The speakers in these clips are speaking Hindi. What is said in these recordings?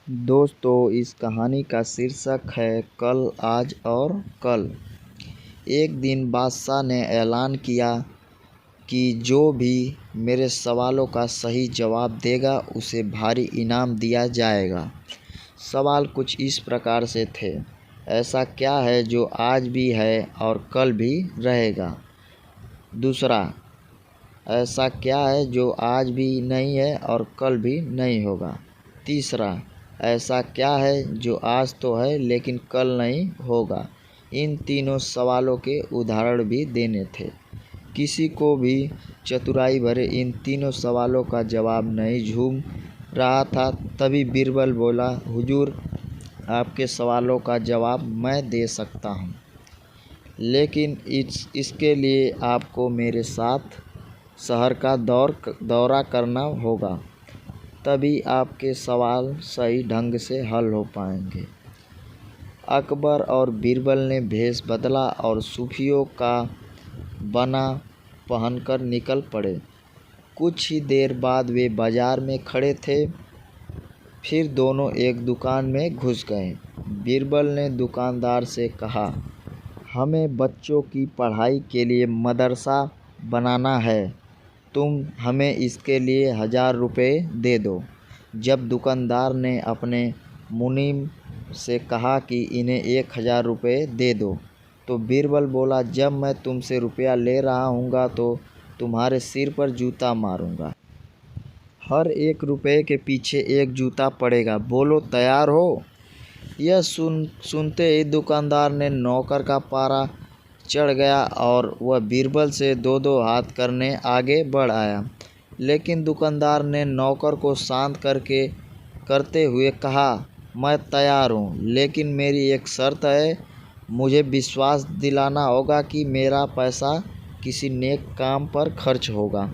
दोस्तों, इस कहानी का शीर्षक है कल, आज और कल। एक दिन बादशाह ने ऐलान किया कि जो भी मेरे सवालों का सही जवाब देगा उसे भारी इनाम दिया जाएगा। सवाल कुछ इस प्रकार से थे। ऐसा क्या है जो आज भी है और कल भी रहेगा? दूसरा, ऐसा क्या है जो आज भी नहीं है और कल भी नहीं होगा? तीसरा, ऐसा क्या है जो आज तो है लेकिन कल नहीं होगा? इन तीनों सवालों के उदाहरण भी देने थे। किसी को भी चतुराई भरे इन तीनों सवालों का जवाब नहीं झूम रहा था। तभी बीरबल बोला, हुजूर, आपके सवालों का जवाब मैं दे सकता हूँ, लेकिन इसके लिए आपको मेरे साथ शहर का दौरा करना होगा। तभी आपके सवाल सही ढंग से हल हो पाएंगे। अकबर और बीरबल ने भेष बदला और सूफियों का बना पहनकर निकल पड़े। कुछ ही देर बाद वे बाजार में खड़े थे। फिर दोनों एक दुकान में घुस गए। बीरबल ने दुकानदार से कहा, हमें बच्चों की पढ़ाई के लिए मदरसा बनाना है। तुम हमें इसके लिए 1000 रुपये दे दो। जब दुकानदार ने अपने मुनीम से कहा कि इन्हें 1000 रुपये दे दो, तो बीरबल बोला, जब मैं तुमसे रुपया ले रहा हूँगा तो तुम्हारे सिर पर जूता मारूँगा। हर 1 रुपये के पीछे 1 जूता पड़ेगा। बोलो, तैयार हो? यह सुनते ही दुकानदार ने नौकर का पारा चढ़ गया और वह बीरबल से 2-2 हाथ करने आगे बढ़ आया। लेकिन दुकानदार ने नौकर को शांत करते हुए कहा, मैं तैयार हूँ, लेकिन मेरी एक शर्त है। मुझे विश्वास दिलाना होगा कि मेरा पैसा किसी नेक काम पर खर्च होगा।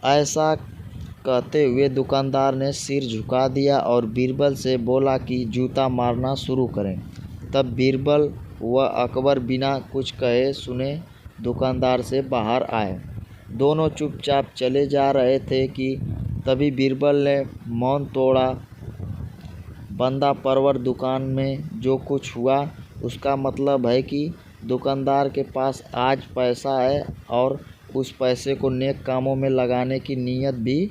ऐसा कहते हुए दुकानदार ने सिर झुका दिया और बीरबल से बोला कि जूता मारना शुरू करें। तब बीरबल व अकबर बिना कुछ कहे सुने दुकानदार से बाहर आए। दोनों चुपचाप चले जा रहे थे कि तभी बीरबल ने मौन तोड़ा। बंदा परवर, दुकान में जो कुछ हुआ उसका मतलब है कि दुकानदार के पास आज पैसा है और उस पैसे को नेक कामों में लगाने की नीयत भी,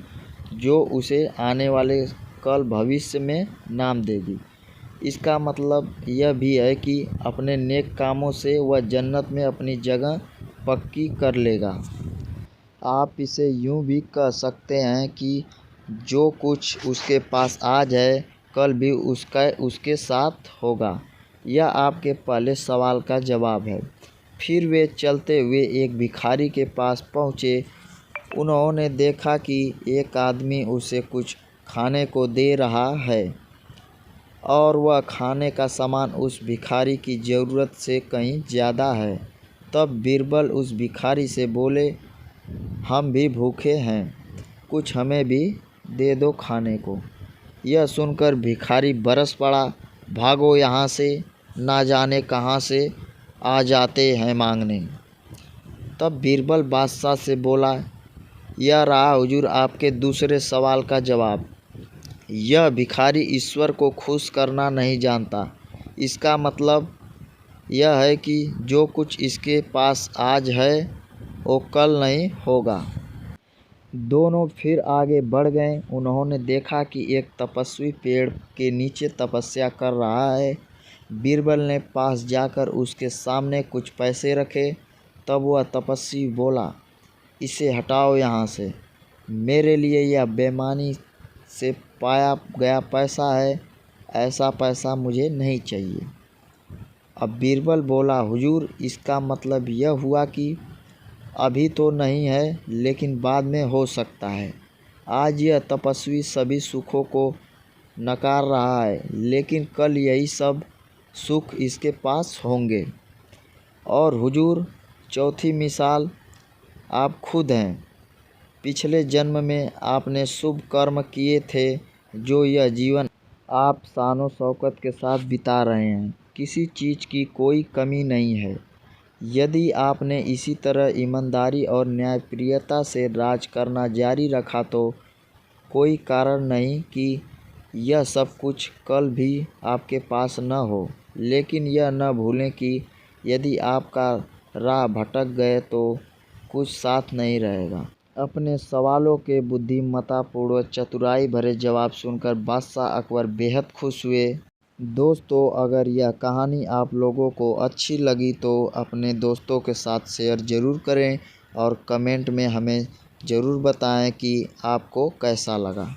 जो उसे आने वाले कल भविष्य में नाम देगी। इसका मतलब यह भी है कि अपने नेक कामों से वह जन्नत में अपनी जगह पक्की कर लेगा। आप इसे यूँ भी कह सकते हैं कि जो कुछ उसके पास आज है, कल भी उसके साथ होगा। यह आपके पहले सवाल का जवाब है। फिर वे चलते हुए एक भिखारी के पास पहुँचे। उन्होंने देखा कि एक आदमी उसे कुछ खाने को दे रहा है और वह खाने का सामान उस भिखारी की ज़रूरत से कहीं ज़्यादा है। तब बीरबल उस भिखारी से बोले, हम भी भूखे हैं, कुछ हमें भी दे दो खाने को। यह सुनकर भिखारी बरस पड़ा, भागो यहाँ से, ना जाने कहाँ से आ जाते हैं मांगने। तब बीरबल बादशाह से बोला, यह रहा हुजूर आपके दूसरे सवाल का जवाब। यह भिखारी ईश्वर को खुश करना नहीं जानता। इसका मतलब यह है कि जो कुछ इसके पास आज है वो कल नहीं होगा। दोनों फिर आगे बढ़ गए। उन्होंने देखा कि एक तपस्वी पेड़ के नीचे तपस्या कर रहा है। बीरबल ने पास जाकर उसके सामने कुछ पैसे रखे। तब वह तपस्वी बोला, इसे हटाओ यहाँ से। मेरे लिए यह बेईमानी से पाया गया पैसा है। ऐसा पैसा मुझे नहीं चाहिए। अब बीरबल बोला, हुजूर, इसका मतलब यह हुआ कि अभी तो नहीं है, लेकिन बाद में हो सकता है। आज यह तपस्वी सभी सुखों को नकार रहा है, लेकिन कल यही सब सुख इसके पास होंगे। और हुजूर, चौथी मिसाल आप खुद हैं। पिछले जन्म में आपने शुभ कर्म किए थे, जो यह जीवन आप शानो शौकत के साथ बिता रहे हैं। किसी चीज़ की कोई कमी नहीं है। यदि आपने इसी तरह ईमानदारी और न्यायप्रियता से राज करना जारी रखा तो कोई कारण नहीं कि यह सब कुछ कल भी आपके पास न हो, लेकिन यह न भूलें कि यदि आपका राह भटक गए तो कुछ साथ नहीं रहेगा। अपने सवालों के बुद्धिमत्तापूर्ण चतुराई भरे जवाब सुनकर बादशाह अकबर बेहद खुश हुए। दोस्तों, अगर यह कहानी आप लोगों को अच्छी लगी तो अपने दोस्तों के साथ शेयर ज़रूर करें और कमेंट में हमें ज़रूर बताएं कि आपको कैसा लगा।